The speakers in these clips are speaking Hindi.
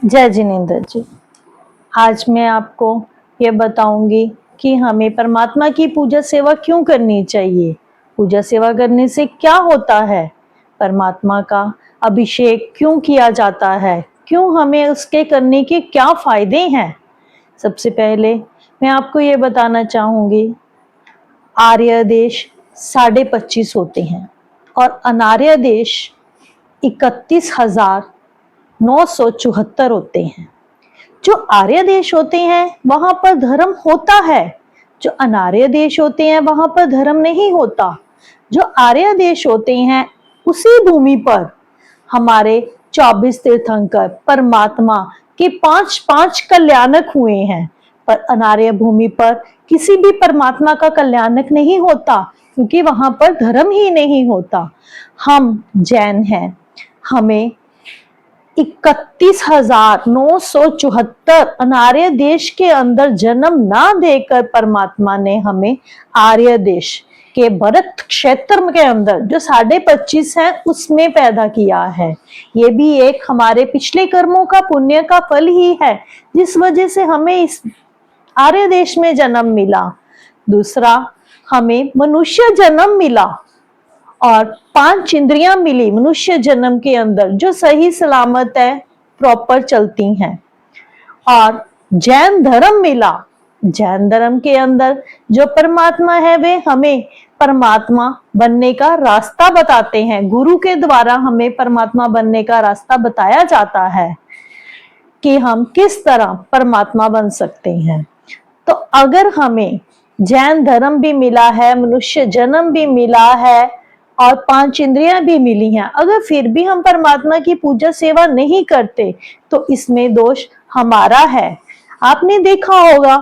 जय जिनेंद्र जी। आज मैं आपको ये बताऊंगी कि हमें परमात्मा की पूजा सेवा क्यों करनी चाहिए, पूजा सेवा करने से क्या होता है, परमात्मा का अभिषेक क्यों किया जाता है, क्यों हमें उसके करने के क्या फायदे हैं। सबसे पहले मैं आपको ये बताना चाहूंगी, आर्य देश 25.5 होते हैं और अनार्य देश 31,974 होते हैं। जो आर्य देश होते हैं वहां पर धर्म होता है, जो अनार्य देश होते हैं वहां पर धर्म नहीं होता। जो आर्य देश होते हैं उसी भूमि पर हमारे 24 तीर्थंकर परमात्मा के 5 कल्याणक हुए हैं, पर अनार्य भूमि पर किसी भी परमात्मा का कल्याणक नहीं होता, क्योंकि वहां पर धर्म ही नहीं होता। हम जैन हैं, हमें 31,974 अनार्य देश के अंदर जन्म ना देकर परमात्मा ने हमें आर्य देश के भरत क्षेत्र के अंदर जो 25.5 है उसमें पैदा किया है। ये भी एक हमारे पिछले कर्मों का पुण्य का फल ही है, जिस वजह से हमें इस आर्य देश में जन्म मिला। दूसरा, हमें मनुष्य जन्म मिला और 5 इंद्रियां मिली मनुष्य जन्म के अंदर जो सही सलामत है, प्रॉपर चलती हैं। और जैन धर्म मिला, जैन धर्म के अंदर जो परमात्मा है वे हमें परमात्मा बनने का रास्ता बताते हैं। गुरु के द्वारा हमें परमात्मा बनने का रास्ता बताया जाता है कि हम किस तरह परमात्मा बन सकते हैं। तो अगर हमें जैन धर्म भी मिला है, मनुष्य जन्म भी मिला है और 5 इंद्रियां भी मिली हैं, अगर फिर भी हम परमात्मा की पूजा सेवा नहीं करते तो इसमें दोष हमारा है। आपने देखा होगा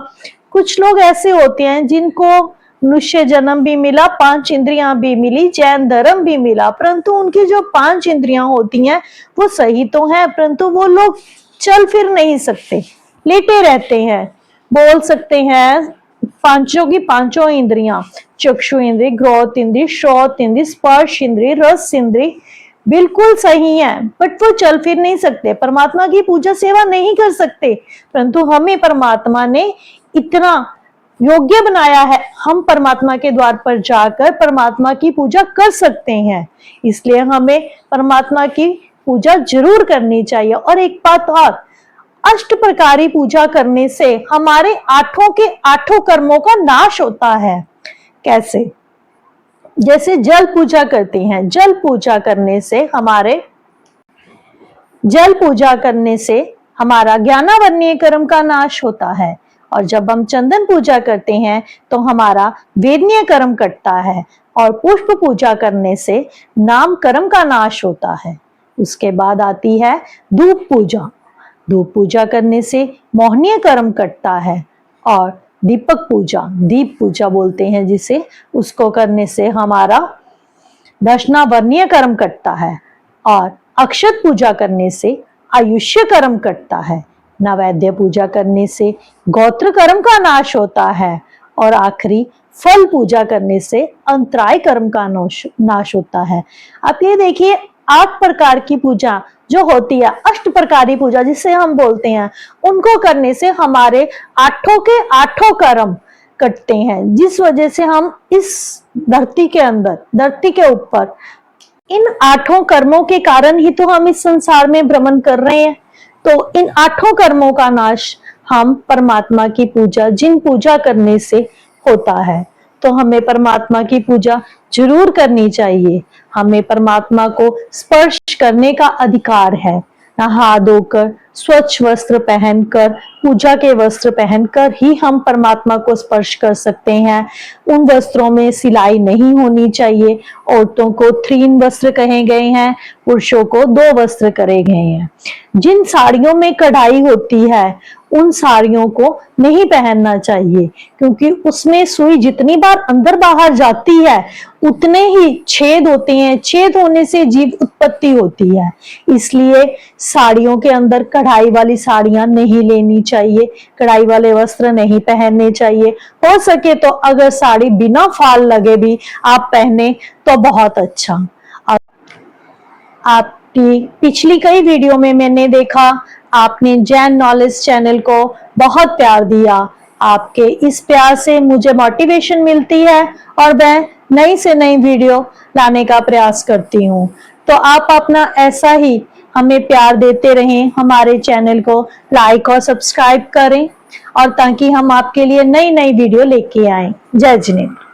कुछ लोग ऐसे होते हैं जिनको मनुष्य जन्म भी मिला, 5 इंद्रियां भी मिली, जैन धर्म भी मिला, परंतु उनकी जो 5 इंद्रियां होती हैं वो सही तो है, परंतु वो लोग चल फिर नहीं सकते, लेटे रहते हैं। बोल सकते हैं पांचों की पांचों इंद्रियां, चक्षु इंद्रिय, ग्रोथ इंद्रिय, श्रोत इंद्रिय, स्पर्श इंद्रिय, रस इंद्रिय बिल्कुल सही है, बट वो चल फिर नहीं सकते, परमात्मा की पूजा सेवा नहीं कर सकते। परंतु हमें परमात्मा ने इतना योग्य बनाया है, हम परमात्मा के द्वार पर जाकर परमात्मा की पूजा कर सकते हैं। इसलिए हमें परमात्मा की पूजा जरूर करनी चाहिए। और एक बात और, अष्ट प्रकारी पूजा करने से हमारे 8 के 8 कर्मों का नाश होता है। कैसे? जैसे जल पूजा करते हैं, जल पूजा करने से हमारा ज्ञानावरणीय कर्म का नाश होता है, और जब हम चंदन पूजा करते हैं तो हमारा वेदनीय कर्म कटता है, और पुष्प पूजा करने से नाम कर्म का नाश होता है। उसके बाद आती है धूप पूजा। धूप पूजा करने से मोहनीय कर्म कटता है, और दीपक पूजा, दीप पूजा बोलते हैं जिसे, उसको करने से हमारा दर्शनावरणीय कर्म कटता है, और अक्षत पूजा करने से आयुष्य कर्म कटता है। नैवेद्य पूजा करने से गोत्र कर्म का नाश होता है, और आखिरी फल पूजा करने से अंतराय कर्म का नाश होता है। आप ये देखिए 8 प्रकार की पूजा जो होती है, अष्ट प्रकारी पूजा जिसे हम बोलते हैं, उनको करने से हमारे 8 के 8 कर्म कटते हैं, जिस वजह से हम इस धरती के अंदर, धरती के ऊपर इन 8 कर्मों के कारण ही तो हम इस संसार में भ्रमण कर रहे हैं। तो इन 8 कर्मों का नाश हम परमात्मा की पूजा, जिन पूजा करने से होता है, तो हमें परमात्मा की पूजा जरूर करनी चाहिए। हमें परमात्मा को स्पर्श करने का अधिकार है। नहा धोकर, स्वच्छ वस्त्र पहनकर, पूजा के वस्त्र पहनकर ही हम परमात्मा को स्पर्श कर सकते हैं। उन वस्त्रों में सिलाई नहीं होनी चाहिए। औरतों को 3 वस्त्र कहे गए हैं, पुरुषों को 2 वस्त्र करे गए हैं। जिन साड़ियों में कढ़ाई होती है उन साड़ियों को नहीं पहनना चाहिए, क्योंकि उसमें सुई जितनी बार अंदर बाहर जाती है उतने ही छेद होते हैं, छेद होने से जीव उत्पत्ति होती है। इसलिए साड़ियों के अंदर कढ़ाई वाली साड़ियां नहीं लेनी चाहिए, कढ़ाई वाले वस्त्र नहीं पहनने चाहिए। हो सके तो अगर साड़ी बिना फाल लगे भी आप पहने तो बहुत अच्छा। आपकी पिछली कई वीडियो में मैंने देखा आपने जैन नॉलेज चैनल को बहुत प्यार दिया। आपके इस प्यार से मुझे मोटिवेशन मिलती है और मैं नई से नई वीडियो लाने का प्रयास करती हूँ। तो आप अपना ऐसा ही हमें प्यार देते रहें, हमारे चैनल को लाइक और सब्सक्राइब करें और ताकि हम आपके लिए नई नई वीडियो लेके आएं। जय जिनेंद्र।